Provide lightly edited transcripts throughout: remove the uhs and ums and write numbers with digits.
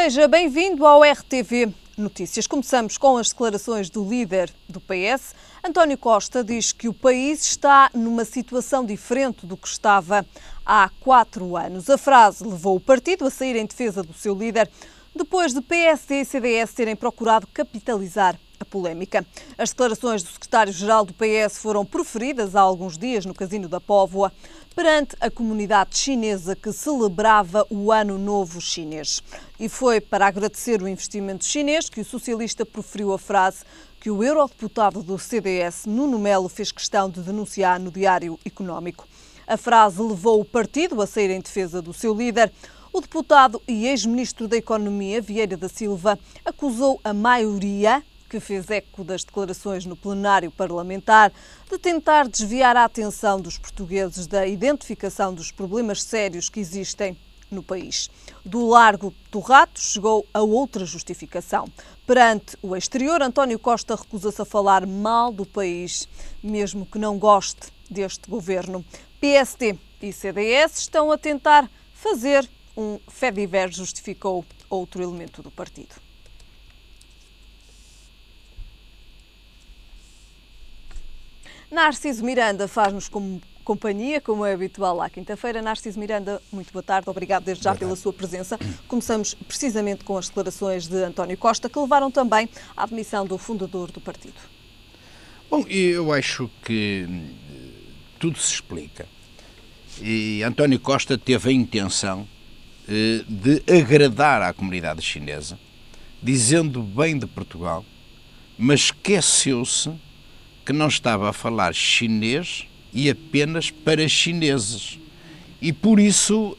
Seja bem-vindo ao RTV Notícias. Começamos com as declarações do líder do PS. António Costa diz que o país está numa situação diferente do que estava há 4 anos. A frase levou o partido a sair em defesa do seu líder, depois de PSD e CDS terem procurado capitalizar a polémica. As declarações do secretário-geral do PS foram proferidas há alguns dias no Casino da Póvoa, perante a comunidade chinesa que celebrava o Ano Novo Chinês. E foi para agradecer o investimento chinês que o socialista proferiu a frase que o eurodeputado do CDS, Nuno Melo, fez questão de denunciar no Diário Económico. A frase levou o partido a sair em defesa do seu líder. O deputado e ex-ministro da Economia, Vieira da Silva, acusou a maioria, que fez eco das declarações no plenário parlamentar, de tentar desviar a atenção dos portugueses da identificação dos problemas sérios que existem no país. Do Largo do Rato chegou a outra justificação. Perante o exterior, António Costa recusa-se a falar mal do país, mesmo que não goste deste governo. PSD e CDS estão a tentar fazer um fé-diver, justificou outro elemento do partido. Narciso Miranda faz-nos companhia, como é habitual à quinta-feira. Narciso Miranda, muito boa tarde. Obrigado desde já pela sua presença. Começamos precisamente com as declarações de António Costa, que levaram também à admissão do fundador do partido. Bom, eu acho que tudo se explica. E António Costa teve a intenção de agradar à comunidade chinesa, dizendo bem de Portugal, mas esqueceu-se que não estava a falar chinês e apenas para chineses. E por isso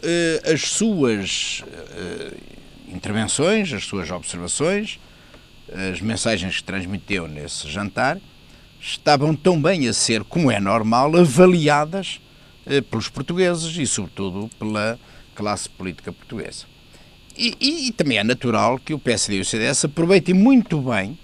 as suas intervenções, as suas observações, as mensagens que transmitiu nesse jantar, estavam também a ser, como é normal, avaliadas pelos portugueses e, sobretudo, pela classe política portuguesa. E também é natural que o PSD e o CDS aproveitem muito bem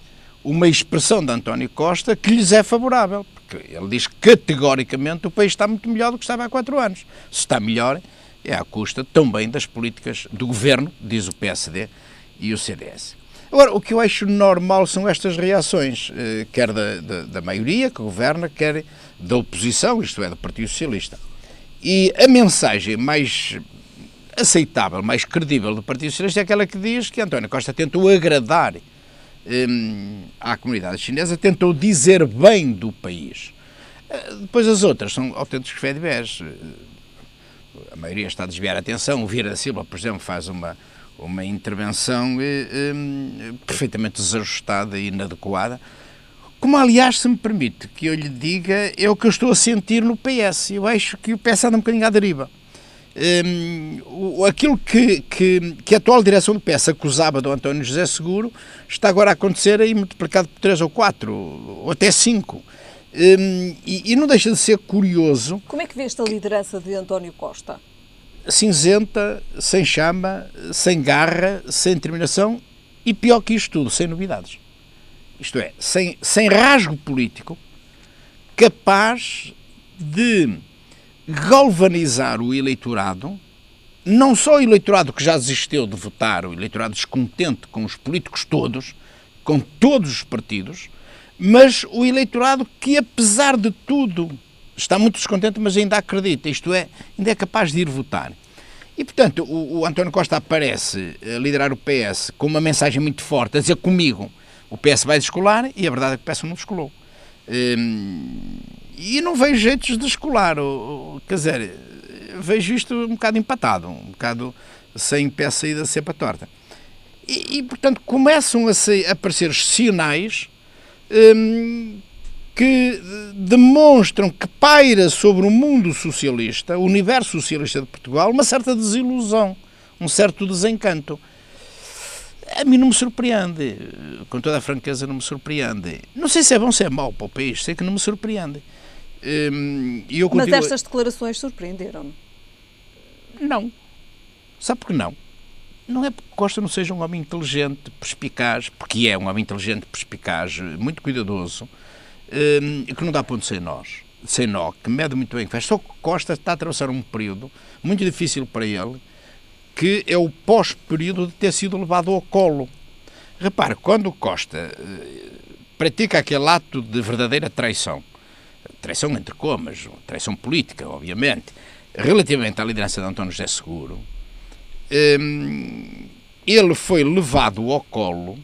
uma expressão de António Costa que lhes é favorável, porque ele diz que categoricamente o país está muito melhor do que estava há 4 anos. Se está melhor, é à custa também das políticas do governo, diz o PSD e o CDS. Agora, o que eu acho normal são estas reações, quer da maioria que governa, quer da oposição, isto é, do Partido Socialista. E a mensagem mais aceitável, mais credível do Partido Socialista é aquela que diz que António Costa tentou agradar à comunidade chinesa, tentou dizer bem do país. Depois as outras são autênticos fé-de-vés. A maioria está a desviar a atenção. O Vieira da Silva, por exemplo, faz uma intervenção perfeitamente desajustada e inadequada. Como, aliás, se me permite que eu lhe diga, é o que eu estou a sentir no PS. Eu acho que o PS anda um bocadinho à deriva. Aquilo que a atual direção do PS acusava do António José Seguro está agora a acontecer aí multiplicado por 3 ou 4, ou até 5. E não deixa de ser curioso. Como é que vê esta liderança de António Costa? Cinzenta, sem chama, sem garra, sem determinação e, pior que isto tudo, sem novidades. Isto é, sem rasgo político, capaz de galvanizar o eleitorado, não só o eleitorado que já desistiu de votar, o eleitorado descontente com os políticos todos, com todos os partidos, mas o eleitorado que, apesar de tudo, está muito descontente, mas ainda acredita, isto é, ainda é capaz de ir votar. E, portanto, o António Costa aparece a liderar o PS com uma mensagem muito forte, a dizer comigo, o PS vai descolar, e a verdade é que o PS não descolou. E não vejo jeitos de escolar, quer dizer, vejo isto um bocado empatado, um bocado sem pé saída cepa torta. E portanto, começam a aparecer sinais que demonstram que paira sobre o mundo socialista, o universo socialista de Portugal, uma certa desilusão, um certo desencanto. A mim não me surpreende, com toda a franqueza não me surpreende. Não sei se é bom ou se é mau para o país, sei que não me surpreende. Mas estas declarações surpreenderam-me? Não. Sabe por que não? Não é porque Costa não seja um homem inteligente, perspicaz, porque é um homem inteligente, perspicaz, muito cuidadoso, que não dá ponto sem nó, que mede muito bem o que faz. Só que Costa está a atravessar um período muito difícil para ele, que é o pós-período de ter sido levado ao colo. Repare, quando o Costa pratica aquele ato de verdadeira traição entre comas, traição política, obviamente, relativamente à liderança de António José Seguro, ele foi levado ao colo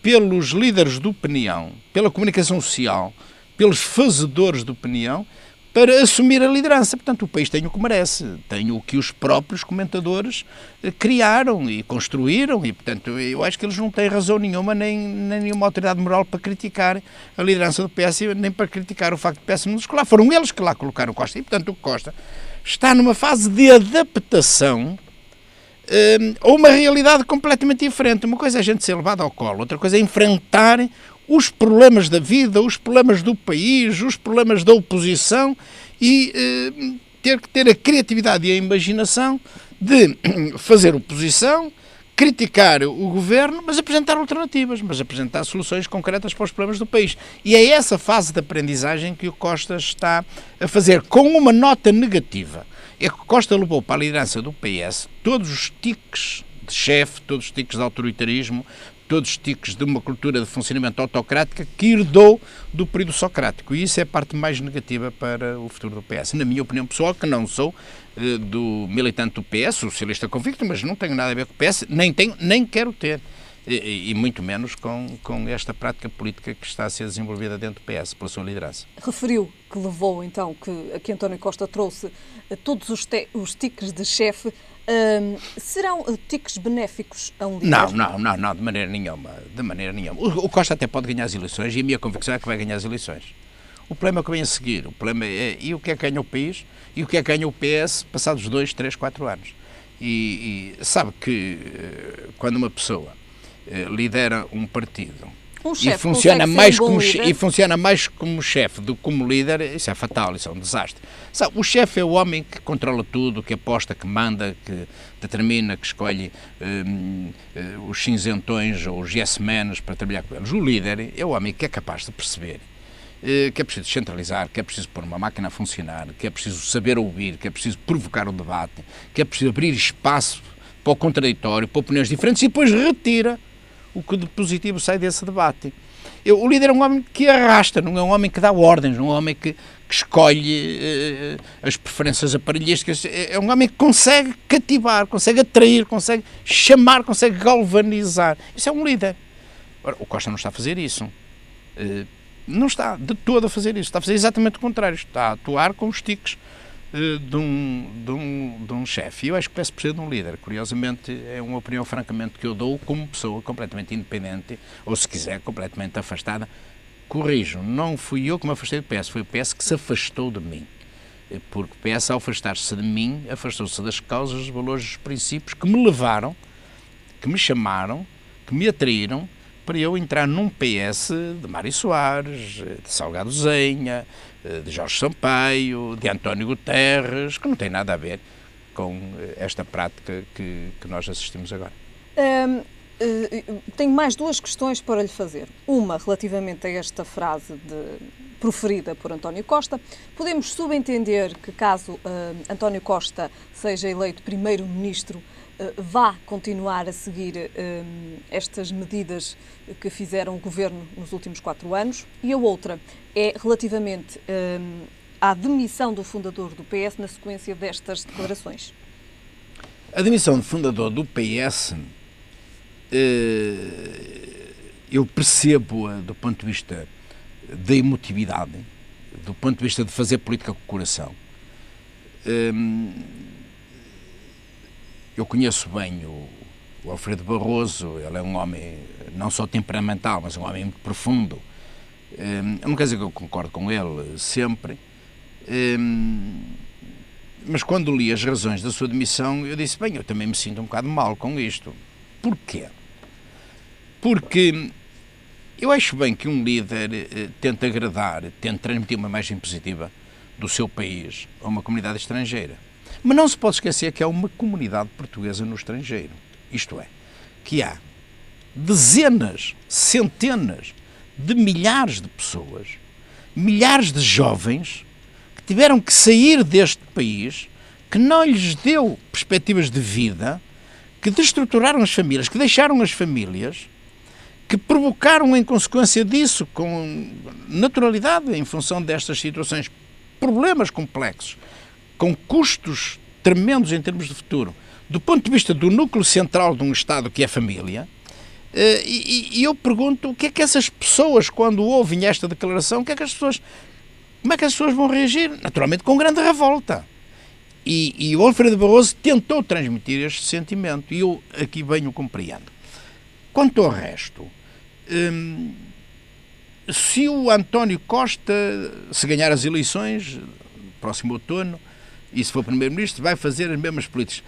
pelos líderes de opinião, pela comunicação social, pelos fazedores de opinião, para assumir a liderança. Portanto, o país tem o que merece, tem o que os próprios comentadores criaram e construíram, e, portanto, eu acho que eles não têm razão nenhuma, nem nenhuma autoridade moral para criticar a liderança do PS, nem para criticar o facto de PS não escolar. Foram eles que lá colocaram o Costa, e, portanto, o Costa está numa fase de adaptação a uma realidade completamente diferente. Uma coisa é a gente ser levado ao colo, outra coisa é enfrentar os problemas da vida, os problemas do país, os problemas da oposição e ter que ter a criatividade e a imaginação de fazer oposição, criticar o governo, mas apresentar alternativas, mas apresentar soluções concretas para os problemas do país. E é essa fase de aprendizagem que o Costa está a fazer, com uma nota negativa. É que o Costa levou para a liderança do PS todos os tiques de chefe, todos os tiques de autoritarismo, todos os tiques de uma cultura de funcionamento autocrática que herdou do período socrático. E isso é a parte mais negativa para o futuro do PS. Na minha opinião pessoal, que não sou do militante do PS, socialista convicto, mas não tenho nada a ver com o PS, nem quero ter. E muito menos com esta prática política que está a ser desenvolvida dentro do PS, pela sua liderança. Referiu que levou, então, que António Costa trouxe todos os tiques de chefe. Serão tiques benéficos a um líder? Não, de maneira nenhuma. O Costa até pode ganhar as eleições, e a minha convicção é que vai ganhar as eleições. O problema é que vem a seguir. O problema é e o que é que ganha o país e o que é que ganha o PS passados 2, 3, 4 anos. E sabe que quando uma pessoa lidera um partido e funciona mais como chefe do que como líder, isso é fatal, isso é um desastre. Sabe, o chefe é o homem que controla tudo, que aposta, que manda, que determina, que escolhe os cinzentões ou os yes-menos para trabalhar com eles. O líder é o homem que é capaz de perceber que é preciso descentralizar, que é preciso pôr uma máquina a funcionar, que é preciso saber ouvir, que é preciso provocar o debate, que é preciso abrir espaço para o contraditório, para opiniões diferentes e depois retira o que de positivo sai desse debate. O líder é um homem que arrasta, não é um homem que dá ordens, não é um homem que escolhe as preferências aparelhísticas, é um homem que consegue cativar, consegue atrair, consegue chamar, consegue galvanizar. Isso é um líder. Ora, o Costa não está a fazer isso. Não está de todo a fazer isso. Está a fazer exatamente o contrário. Está a atuar com os tiques de um chefe. E eu acho que o PS precisa de um líder. Curiosamente, é uma opinião francamente que eu dou como pessoa completamente independente, ou se quiser, completamente afastada. Corrijo, não fui eu que me afastei do PS, foi o PS que se afastou de mim. Porque o PS, ao afastar-se de mim, afastou-se das causas, dos valores, dos princípios que me levaram, que me chamaram, que me atraíram para eu entrar num PS de Mário Soares, de Salgado Zenha, de Jorge Sampaio, de António Guterres, que não tem nada a ver com esta prática que nós assistimos agora. Tenho mais duas questões para lhe fazer. Uma relativamente a esta frase proferida por António Costa. Podemos subentender que caso António Costa seja eleito primeiro-ministro, vá continuar a seguir estas medidas que fizeram o Governo nos últimos 4 anos. E a outra é relativamente à demissão do fundador do PS na sequência destas declarações. A demissão do fundador do PS, eu percebo-a do ponto de vista da emotividade, do ponto de vista de fazer política com o coração. Eu conheço bem o Alfredo Barroso, ele é um homem não só temperamental, mas um homem muito profundo. Não quer dizer que eu concordo com ele sempre, mas quando li as razões da sua demissão, eu disse, bem, eu também me sinto um bocado mal com isto. Porquê? Porque eu acho bem que um líder tente agradar, tente transmitir uma imagem positiva do seu país a uma comunidade estrangeira. Mas não se pode esquecer que há uma comunidade portuguesa no estrangeiro. Isto é, que há dezenas, centenas de milhares de pessoas, milhares de jovens que tiveram que sair deste país, que não lhes deu perspectivas de vida, que destruturaram as famílias, que deixaram as famílias, que provocaram, em consequência disso, com naturalidade, em função destas situações, problemas complexos, com custos tremendos em termos de futuro, do ponto de vista do núcleo central de um Estado que é a família. E eu pergunto, o que é que essas pessoas, quando ouvem esta declaração, como é que as pessoas vão reagir? Naturalmente com grande revolta. E o Alfredo Barroso tentou transmitir este sentimento, e eu aqui bem o compreendo. Quanto ao resto, se o António Costa, se ganhar as eleições, próximo outono, e se for Primeiro-Ministro, vai fazer as mesmas políticas.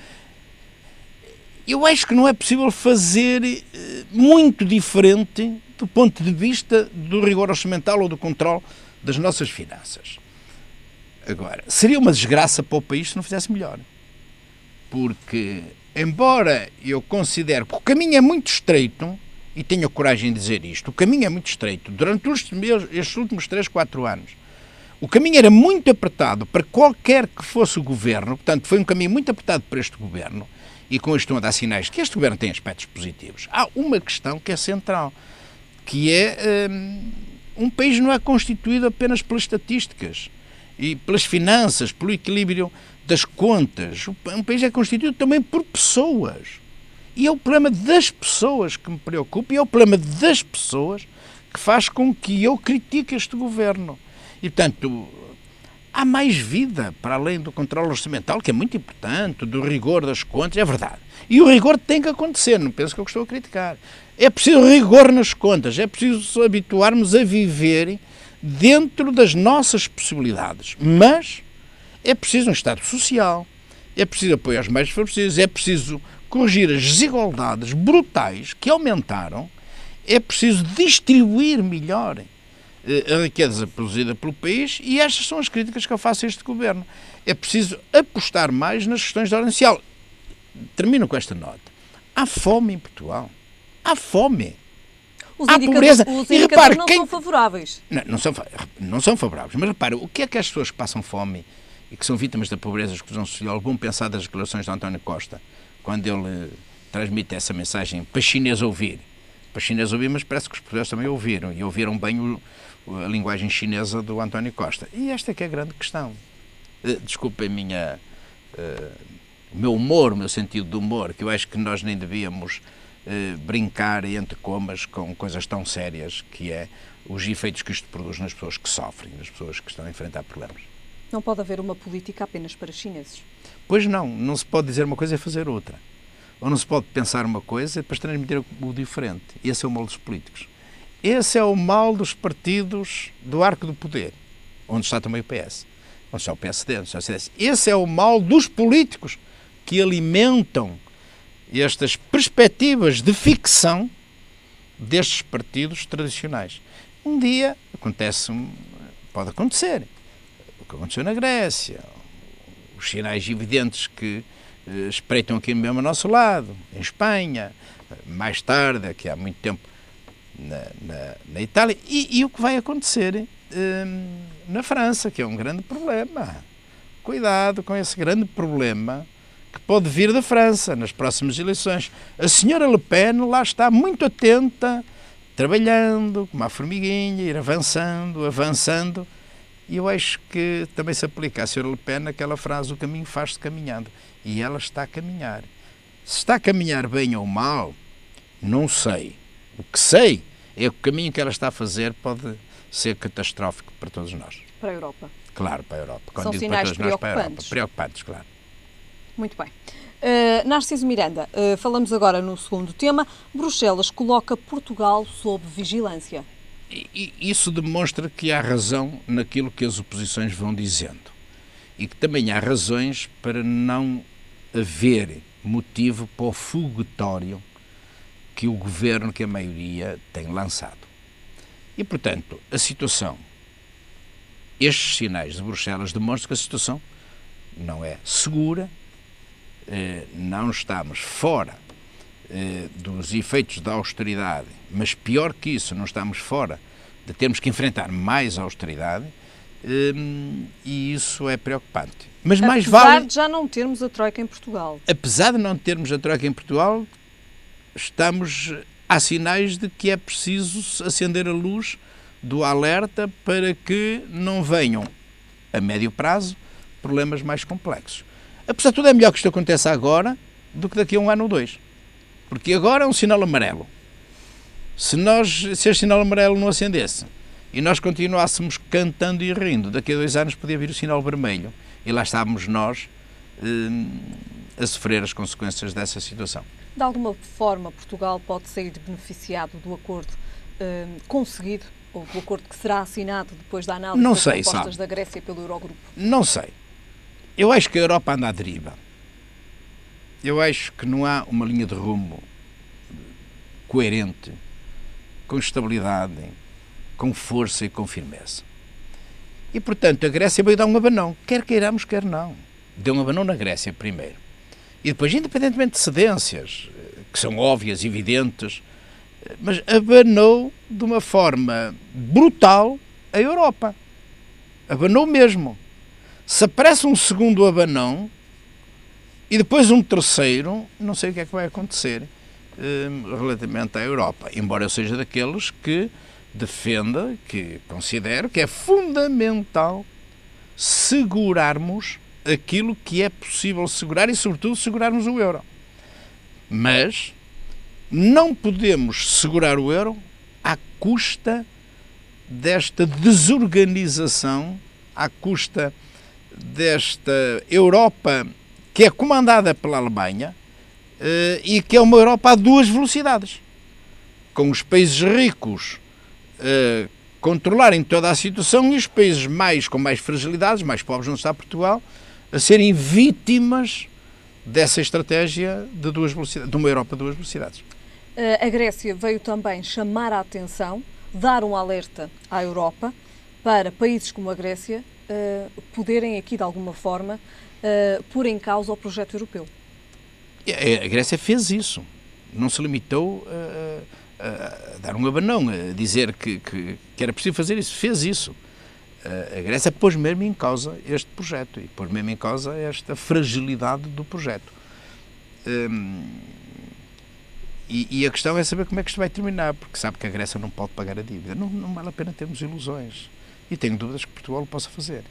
Eu acho que não é possível fazer muito diferente do ponto de vista do rigor orçamental ou do controle das nossas finanças. Agora, seria uma desgraça para o país se não fizesse melhor. Porque, embora eu considere que o caminho é muito estreito, e tenho a coragem de dizer isto, o caminho é muito estreito, durante estes últimos 3, 4 anos, o caminho era muito apertado para qualquer que fosse o governo, portanto, foi um caminho muito apertado para este governo, e com isto estão a dar sinais que este governo tem aspectos positivos. Há uma questão que é central, que é um país não é constituído apenas pelas estatísticas e pelas finanças, pelo equilíbrio das contas. Um país é constituído também por pessoas. E é o problema das pessoas que me preocupa, e é o problema das pessoas que faz com que eu critique este governo. E, portanto, há mais vida para além do controle orçamental, que é muito importante, do rigor das contas, é verdade. E o rigor tem que acontecer, não penso que eu estou a criticar. É preciso rigor nas contas, é preciso habituarmos a viver dentro das nossas possibilidades. Mas é preciso um Estado social, é preciso apoio aos mais desfavorecidos, é preciso corrigir as desigualdades brutais que aumentaram, é preciso distribuir melhor a riqueza produzida pelo país, e estas são as críticas que eu faço a este governo. É preciso apostar mais nas questões de ordem social. Termino com esta nota. Há fome em Portugal. Há fome. Há pobreza. Os indicadores não são favoráveis. Não são favoráveis. Mas repare, o que é que as pessoas que passam fome e que são vítimas da pobreza e exclusão social vão pensar das declarações de António Costa, quando ele transmite essa mensagem para chineses ouvir? Para chineses ouvir, mas parece que os portugueses também ouviram, e ouviram bem a linguagem chinesa do António Costa. E esta é que é a grande questão. Desculpem o meu humor, o meu sentido de humor, que eu acho que nós nem devíamos brincar entre comas com coisas tão sérias, que é os efeitos que isto produz nas pessoas que sofrem, nas pessoas que estão a enfrentar problemas. Não pode haver uma política apenas para chineses. Pois não se pode dizer uma coisa e fazer outra. Ou não se pode pensar uma coisa e depois transmitir o diferente. Esse é o mal dos políticos. Esse é o mal dos partidos do arco do poder, onde está também o PS, onde está o PSD, onde está o CDS. Esse é o mal dos políticos que alimentam estas perspectivas de ficção destes partidos tradicionais. Um dia pode acontecer o que aconteceu na Grécia, os sinais evidentes que espreitam aqui mesmo ao nosso lado, em Espanha, mais tarde, aqui há muito tempo, na Itália, e o que vai acontecer na França, que é um grande problema. Cuidado com esse grande problema que pode vir da França nas próximas eleições. A senhora Le Pen lá está muito atenta, trabalhando, como uma formiguinha, ir avançando, e eu acho que também se aplica à senhora Le Pen aquela frase: o caminho faz-se caminhando. E ela está a caminhar. Se está a caminhar bem ou mal, não sei. O que sei é que o caminho que ela está a fazer pode ser catastrófico para todos nós. Para a Europa. Claro, para a Europa. Quando São digo sinais para todos nós, preocupantes. para a Europa. Preocupantes, claro. Muito bem. Narciso Miranda, falamos agora no segundo tema. Bruxelas coloca Portugal sob vigilância. E isso demonstra que há razão naquilo que as oposições vão dizendo. E que também há razões para não haver motivo para o foguetório que o governo, que a maioria, tem lançado. E, portanto, a situação, estes sinais de Bruxelas demonstram que a situação não é segura, não estamos fora dos efeitos da austeridade, mas pior que isso, não estamos fora de termos que enfrentar mais austeridade, e isso é preocupante. Mas mais vale... de já não termos a Troika em Portugal. Apesar de não termos a Troika em Portugal, há sinais de que é preciso acender a luz do alerta para que não venham, a médio prazo, problemas mais complexos. Apesar de tudo, é melhor que isto aconteça agora do que daqui a 1 ano ou 2. Porque agora é um sinal amarelo. Se este sinal amarelo não acendesse e nós continuássemos cantando e rindo, daqui a 2 anos podia vir o sinal vermelho. E lá estávamos nós a sofrer as consequências dessa situação. De alguma forma, Portugal pode sair beneficiado do acordo conseguido, ou do acordo que será assinado depois da análise das propostas da Grécia pelo Eurogrupo? Não sei. Eu acho que a Europa anda à deriva. Eu acho que não há uma linha de rumo coerente, com estabilidade, com força e com firmeza. E, portanto, a Grécia veio dar um abanão. Quer queiramos, quer não. Deu um abanão na Grécia primeiro. E depois, independentemente de cedências, que são óbvias, evidentes, mas abanou de uma forma brutal a Europa. Abanou mesmo. Se aparece um segundo abanão e depois um terceiro, não sei o que é que vai acontecer relativamente à Europa. Embora eu seja daqueles que defenda, que considero que é fundamental segurarmos aquilo que é possível segurar e, sobretudo, segurarmos o euro. Mas não podemos segurar o euro à custa desta desorganização, à custa desta Europa que é comandada pela Alemanha e que é uma Europa a 2 velocidades, com os países ricos controlarem toda a situação e os países com mais fragilidades, mais pobres, onde está Portugal, a serem vítimas dessa estratégia de 2 velocidades, de uma Europa a 2 velocidades. A Grécia veio também chamar a atenção, dar um alerta à Europa para países como a Grécia poderem aqui, de alguma forma, pôr em causa o projeto europeu. A Grécia fez isso. Não se limitou a dar um abanão, a dizer que era preciso fazer isso. Fez isso. A Grécia pôs mesmo em causa este projeto e pôs mesmo em causa esta fragilidade do projeto. E a questão é saber como é que isto vai terminar, porque sabe que a Grécia não pode pagar a dívida. Não vale a pena termos ilusões. E tenho dúvidas que Portugal o possa fazer.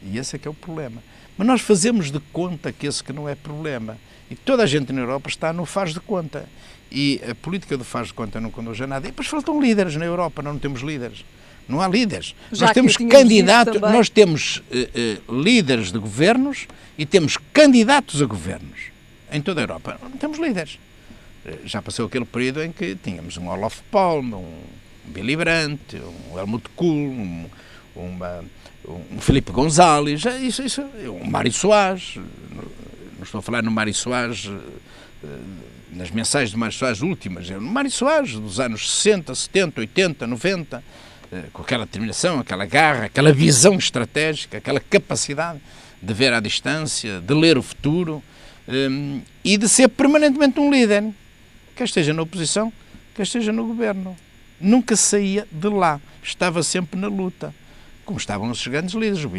E esse é que é o problema. Mas nós fazemos de conta que esse que não é problema. E toda a gente na Europa está no faz de conta. E a política do faz de conta não conduz a nada. E depois faltam líderes na Europa, nós não temos líderes. Não há líderes. Nós temos candidatos, nós temos líderes de governos e temos candidatos a governos. Em toda a Europa não temos líderes. Já passou aquele período em que tínhamos um Olof Palme, um Willy Brandt, um Helmut Kohl, um Filipe González, um Mário Soares. Não estou a falar no Mário Soares, nas mensagens do Mário Soares últimas, no Mário Soares dos anos 60, 70, 80, 90, com aquela determinação, aquela garra, aquela visão estratégica, aquela capacidade de ver à distância, de ler o futuro e de ser permanentemente um líder, quer esteja na oposição, quer esteja no governo. Nunca saía de lá, estava sempre na luta, como estavam os grandes líderes. O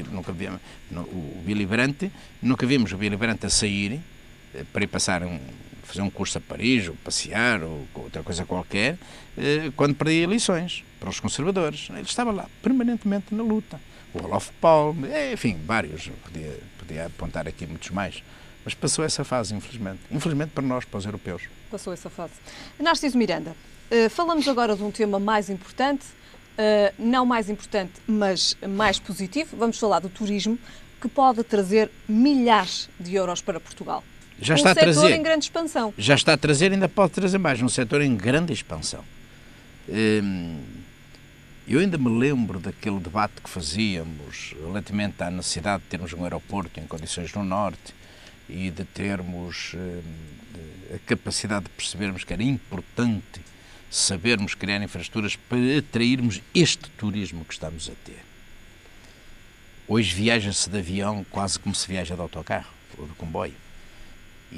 Willy Brandt, nunca vimos o Willy Brandt a sair para ir fazer um curso a Paris, ou passear, ou outra coisa qualquer, quando perdia eleições para os conservadores. Ele estava lá, permanentemente na luta. O Olof Palme, enfim, vários, podia apontar aqui muitos mais. Mas passou essa fase, infelizmente. Infelizmente para nós, para os europeus. Passou essa fase. Narciso Miranda, falamos agora de um tema mais importante, não mais importante, mas mais positivo. Vamos falar do turismo, que pode trazer milhares de euros para Portugal. Já está a trazer. Um setor em grande expansão. Já está a trazer, ainda pode trazer mais. Um setor em grande expansão. Eu ainda me lembro daquele debate que fazíamos relativamente à necessidade de termos um aeroporto em condições no Norte e de termos a capacidade de percebermos que era importante sabermos criar infraestruturas para atrairmos este turismo que estamos a ter. Hoje viaja-se de avião quase como se viaja de autocarro ou de comboio.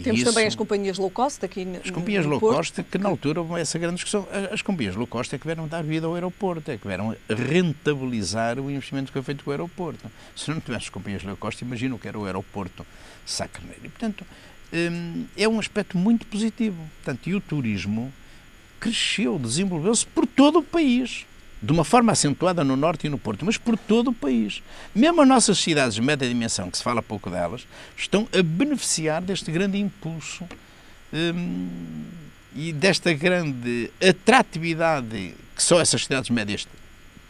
Temos também as companhias low cost aqui no As companhias low cost, que na altura houve essa grande discussão. As companhias low cost é que vieram dar vida ao aeroporto, é que vieram rentabilizar o investimento que foi feito com o aeroporto. Se não tivesse companhias low cost, imagina o que era o aeroporto Sá Carneiro. E, portanto, é um aspecto muito positivo. Portanto, e o turismo cresceu, desenvolveu-se por todo o país. De uma forma acentuada no Norte e no Porto, mas por todo o país. Mesmo as nossas cidades de média dimensão, que se fala pouco delas, estão a beneficiar deste grande impulso e desta grande atratividade que só essas cidades médias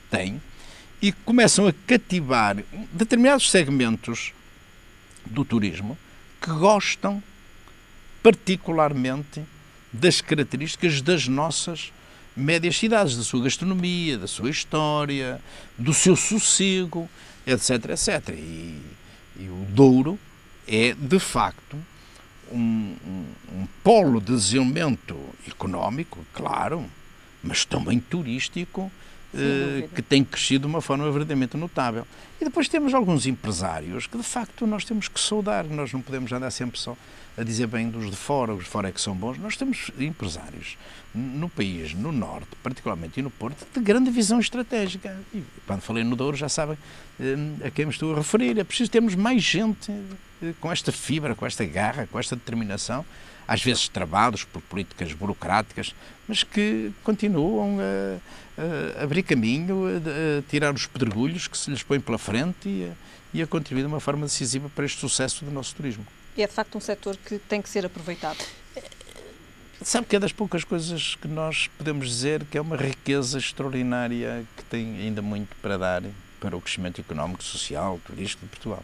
têm e começam a cativar determinados segmentos do turismo que gostam particularmente das características das nossas médias cidades, da sua gastronomia, da sua história, do seu sossego, etc, etc. E o Douro é, de facto, um polo de desenvolvimento económico, claro, mas também turístico, que tem crescido de uma forma verdadeiramente notável. E depois temos alguns empresários que, de facto, nós temos que saudar. Nós não podemos andar sempre só a dizer bem dos de fora, os de fora é que são bons. Nós temos empresários no país, no Norte, particularmente, e no Porto, de grande visão estratégica. E quando falei no Douro, já sabem a quem me estou a referir. É preciso termos mais gente com esta fibra, com esta garra, com esta determinação, às vezes travados por políticas burocráticas, mas que continuam a abrir caminho, a tirar os pedregulhos que se lhes põem pela frente e a contribuir de uma forma decisiva para este sucesso do nosso turismo. E é de facto um setor que tem que ser aproveitado. Sabe que é das poucas coisas que nós podemos dizer que é uma riqueza extraordinária que tem ainda muito para dar para o crescimento económico, social, turístico de Portugal.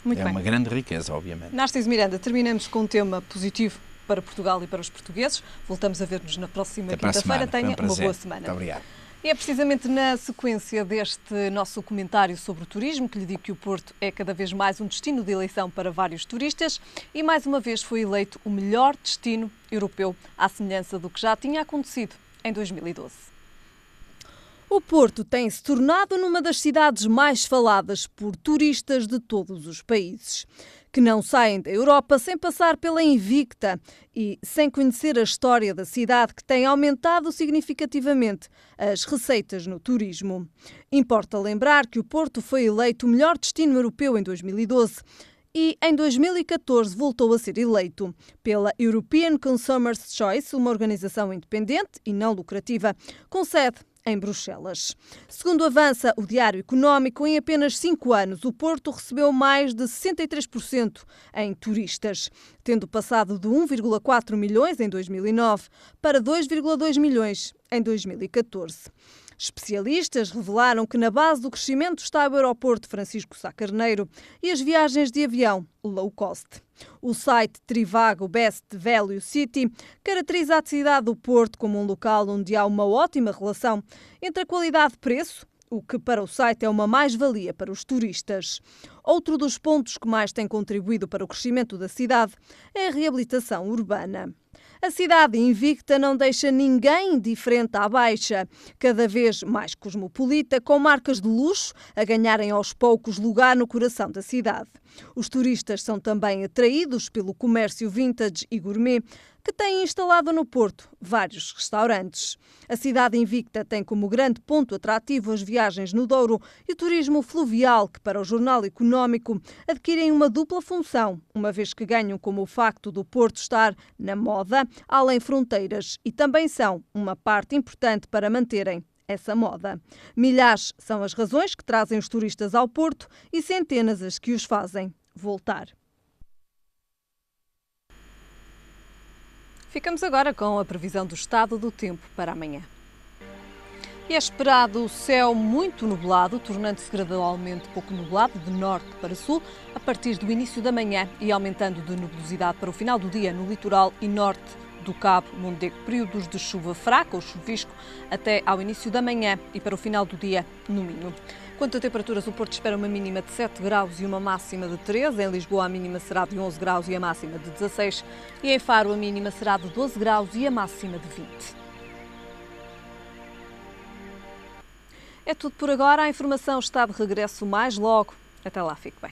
Muito bem. Uma grande riqueza, obviamente. Narciso Miranda, terminamos com um tema positivo para Portugal e para os portugueses. Voltamos a ver-nos na próxima quinta-feira. Tenha uma boa semana. Muito obrigado. E é precisamente na sequência deste nosso comentário sobre o turismo que lhe digo que o Porto é cada vez mais um destino de eleição para vários turistas e mais uma vez foi eleito o melhor destino europeu, à semelhança do que já tinha acontecido em 2012. O Porto tem-se tornado numa das cidades mais faladas por turistas de todos os países, que não saem da Europa sem passar pela Invicta e sem conhecer a história da cidade, que tem aumentado significativamente as receitas no turismo. Importa lembrar que o Porto foi eleito o melhor destino europeu em 2012 e em 2014 voltou a ser eleito pela European Consumers' Choice, uma organização independente e não lucrativa, com sede em Bruxelas. Segundo avança o Diário Económico, em apenas 5 anos, o Porto recebeu mais de 63% em turistas, tendo passado de 1,4 milhões em 2009 para 2,2 milhões em 2014. Especialistas revelaram que na base do crescimento está o aeroporto Francisco Sá Carneiro e as viagens de avião low cost. O site Trivago Best Value City caracteriza a cidade do Porto como um local onde há uma ótima relação entre a qualidade-preço, o que para o site é uma mais-valia para os turistas. Outro dos pontos que mais tem contribuído para o crescimento da cidade é a reabilitação urbana. A cidade invicta não deixa ninguém indiferente à baixa, cada vez mais cosmopolita, com marcas de luxo a ganharem aos poucos lugar no coração da cidade. Os turistas são também atraídos pelo comércio vintage e gourmet, que tem instalado no Porto vários restaurantes. A cidade invicta tem como grande ponto atrativo as viagens no Douro e o turismo fluvial, que para o Jornal Económico adquirem uma dupla função, uma vez que ganham como o facto do Porto estar na moda, além fronteiras, e também são uma parte importante para manterem essa moda. Milhares são as razões que trazem os turistas ao Porto e centenas as que os fazem voltar. Ficamos agora com a previsão do estado do tempo para amanhã. É esperado o céu muito nublado, tornando-se gradualmente pouco nublado de norte para sul, a partir do início da manhã e aumentando de nubosidade para o final do dia no litoral e norte do Cabo Mondego. Períodos de chuva fraca ou chuvisco até ao início da manhã e para o final do dia no Minho. Quanto a temperaturas, o Porto espera uma mínima de 7 graus e uma máxima de 13. Em Lisboa, a mínima será de 11 graus e a máxima de 16. E em Faro, a mínima será de 12 graus e a máxima de 20. É tudo por agora. A informação está de regresso mais logo. Até lá, fique bem.